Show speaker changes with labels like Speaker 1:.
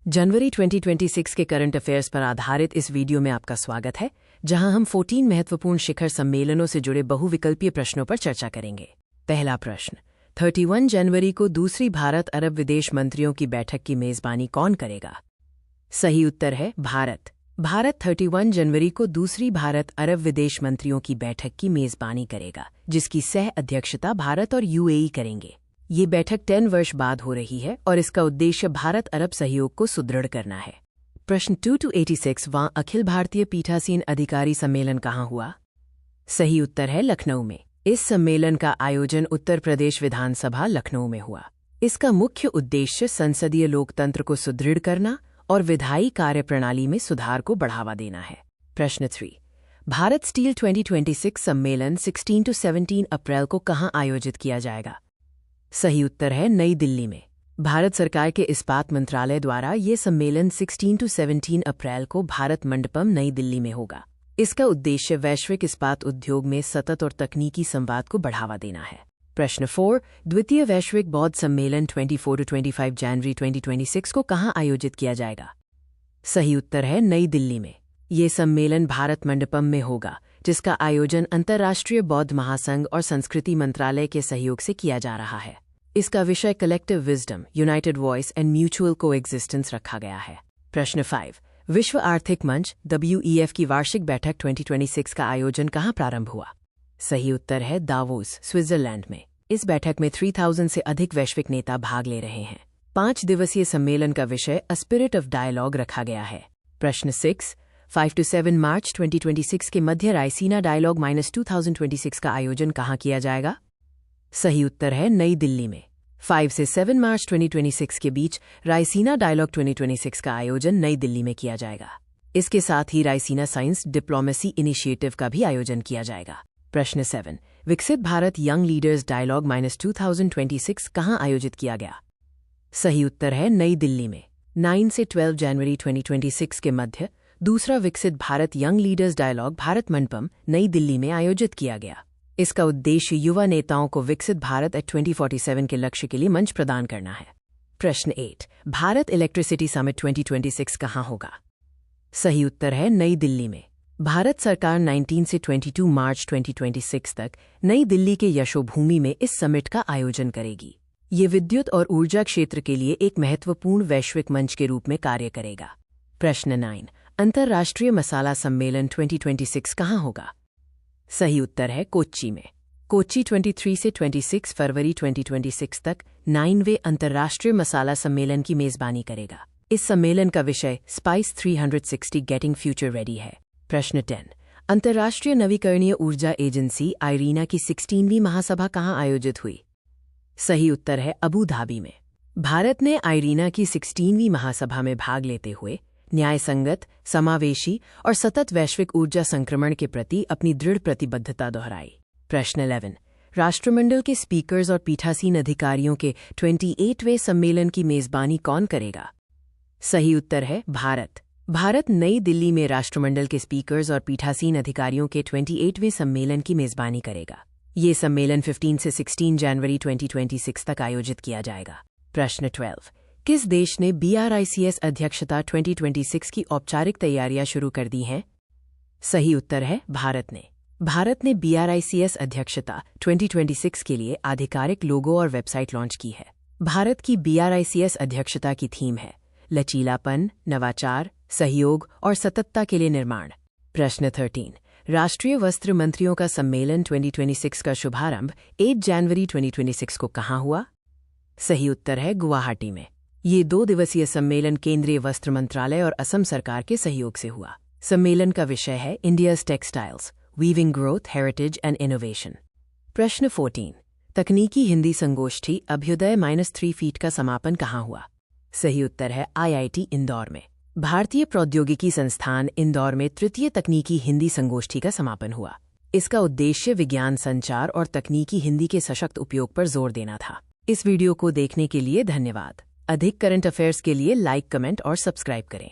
Speaker 1: जनवरी 2026 के current affairs पर आधारित इस वीडियो में आपका स्वागत है, जहां हम 14 महत्वपूर्ण शिखर सम्मेलनों से जुड़े बहुविकल्पीय प्रश्नों पर चर्चा करेंगे। पहला प्रश्न, 31 जनवरी को दूसरी भारत अरब विदेश मंत्रियों की बैठक की मेजबानी कौन करेगा? सही उत्तर है भारत। भारत 31 जनवरी को दूसरी भारत अरब विदेश मंत्रियों की बैठक की मेजबानी करेगा, जिसकी सह अध्यक्षता भारत और यूएई करेंगे। ये बैठक 10 वर्ष बाद हो रही है और इसका उद्देश्य भारत अरब सहयोग को सुदृढ़ करना है। प्रश्न 2-86वां अखिल भारतीय पीठासीन अधिकारी सम्मेलन कहाँ हुआ? सही उत्तर है लखनऊ में। इस सम्मेलन का आयोजन उत्तर प्रदेश विधानसभा लखनऊ में हुआ। इसका मुख्य उद्देश्य संसदीय लोकतंत्र को सुदृढ़ करना और विधायी कार्यप्रणाली में सुधार को बढ़ावा देना है। प्रश्न 3, भारत स्टील 2026 सम्मेलन 16 से 17 अप्रैल को कहाँ आयोजित किया जाएगा? सही उत्तर है नई दिल्ली में। भारत सरकार के इस्पात मंत्रालय द्वारा ये सम्मेलन 16 से 17 अप्रैल को भारत मंडपम नई दिल्ली में होगा। इसका उद्देश्य वैश्विक इस्पात उद्योग में सतत और तकनीकी संवाद को बढ़ावा देना है। प्रश्न 4, द्वितीय वैश्विक बौद्ध सम्मेलन 24 से 25 जनवरी 2026 को कहाँ आयोजित किया जाएगा? सही उत्तर है नई दिल्ली में। ये सम्मेलन भारत मंडपम में होगा, जिसका आयोजन अंतर्राष्ट्रीय बौद्ध महासंघ और संस्कृति मंत्रालय के सहयोग से किया जा रहा है। इसका विषय collective wisdom, United voice and mutual coexistence रखा गया है। प्रश्न 5, विश्व आर्थिक मंच WEF की वार्षिक बैठक 2026 का आयोजन कहाँ प्रारंभ हुआ? सही उत्तर है दावोस, स्विट्जरलैंड में। इस बैठक में 3000 से अधिक वैश्विक नेता भाग ले रहे हैं। 5 दिवसीय सम्मेलन का विषय अ स्पिरिट ऑफ डायलॉग रखा गया है। प्रश्न 6, 5 से 7 मार्च 2026 के मध्य रायसीना डायलॉग -2026 का आयोजन कहाँ किया जाएगा? सही उत्तर है नई दिल्ली में। 5 से 7 मार्च 2026 के बीच रायसीना डायलॉग 2026 का आयोजन नई दिल्ली में किया जाएगा। इसके साथ ही रायसीना साइंस डिप्लोमेसी इनिशिएटिव का भी आयोजन किया जाएगा। प्रश्न 7, विकसित भारत यंग लीडर्स डायलॉग -2026 कहाँ आयोजित किया गया? सही उत्तर है नई दिल्ली में। 9 से 12 जनवरी 2026 के मध्य दूसरा Viksit Bharat young leaders dialogue Bharat Mandapam Nai Delhi में आयोजित किया गया। इसका उद्देश्य युवा नेताओं को विकसित भारत एट 2047 के लक्ष्य के लिए मंच प्रदान करना है। प्रश्न 8, भारत इलेक्ट्रिसिटी समिट 2026 कहाँ होगा? सही उत्तर है नई दिल्ली में। भारत सरकार 19 से 22 मार्च 2026 तक नई दिल्ली के यशोभूमि में इस समिट का आयोजन करेगी। ये विद्युत और ऊर्जा क्षेत्र के लिए एक महत्वपूर्ण वैश्विक मंच के रूप में कार्य करेगा। प्रश्न 9, अंतर्राष्ट्रीय मसाला सम्मेलन 2026 कहाँ होगा? सही उत्तर है कोच्चि में। कोच्चि 23 से 26 फरवरी 2026 तक 9वें अंतर्राष्ट्रीय मसाला सम्मेलन की मेजबानी करेगा। इस सम्मेलन का विषय स्पाइस 360 गेटिंग फ्यूचर रेडी है। प्रश्न 10, अंतर्राष्ट्रीय नवीकरणीय ऊर्जा एजेंसी आईरीना की 16वीं महासभा कहाँ आयोजित हुई? सही उत्तर है अबू धाबी में। भारत ने आईरीना की 16वीं महासभा में भाग लेते हुए न्यायसंगत, समावेशी और सतत वैश्विक ऊर्जा संक्रमण के प्रति अपनी दृढ़ प्रतिबद्धता दोहराई। प्रश्न 11, राष्ट्रमंडल के स्पीकर्स और पीठासीन अधिकारियों के 28वें सम्मेलन की मेजबानी कौन करेगा? सही उत्तर है भारत। भारत नई दिल्ली में राष्ट्रमंडल के स्पीकर्स और पीठासीन अधिकारियों के 28वें सम्मेलन की मेजबानी करेगा। ये सम्मेलन 15 से 16 जनवरी 2026 तक आयोजित किया जाएगा। प्रश्न 12, किस देश ने BRICS अध्यक्षता 2026 की औपचारिक तैयारियां शुरू कर दी हैं? सही उत्तर है भारत ने। भारत ने BRICS अध्यक्षता 2026 के लिए आधिकारिक लोगो और वेबसाइट लॉन्च की है। भारत की BRICS अध्यक्षता की थीम है लचीलापन, नवाचार, सहयोग और सततता के लिए निर्माण। प्रश्न 13, राष्ट्रीय वस्त्र मंत्रियों का सम्मेलन 2026 का शुभारंभ 8 जनवरी 2026 को कहाँ हुआ? सही उत्तर है गुवाहाटी में। ये 2 दिवसीय सम्मेलन केंद्रीय वस्त्र मंत्रालय और असम सरकार के सहयोग से हुआ। सम्मेलन का विषय है India's textiles, weaving growth, heritage and innovation. प्रश्न 14, तकनीकी हिंदी संगोष्ठी अभ्युदय -3 फीट का समापन कहाँ हुआ? सही उत्तर है IIT इंदौर में। भारतीय प्रौद्योगिकी संस्थान इंदौर में तृतीय तकनीकी हिंदी संगोष्ठी का समापन हुआ। इसका उद्देश्य विज्ञान, संचार और तकनीकी हिंदी के सशक्त उपयोग पर जोर देना था। इस वीडियो को देखने के लिए धन्यवाद। अधिक करंट अफेयर्स के लिए लाइक, कमेंट और सब्सक्राइब करें।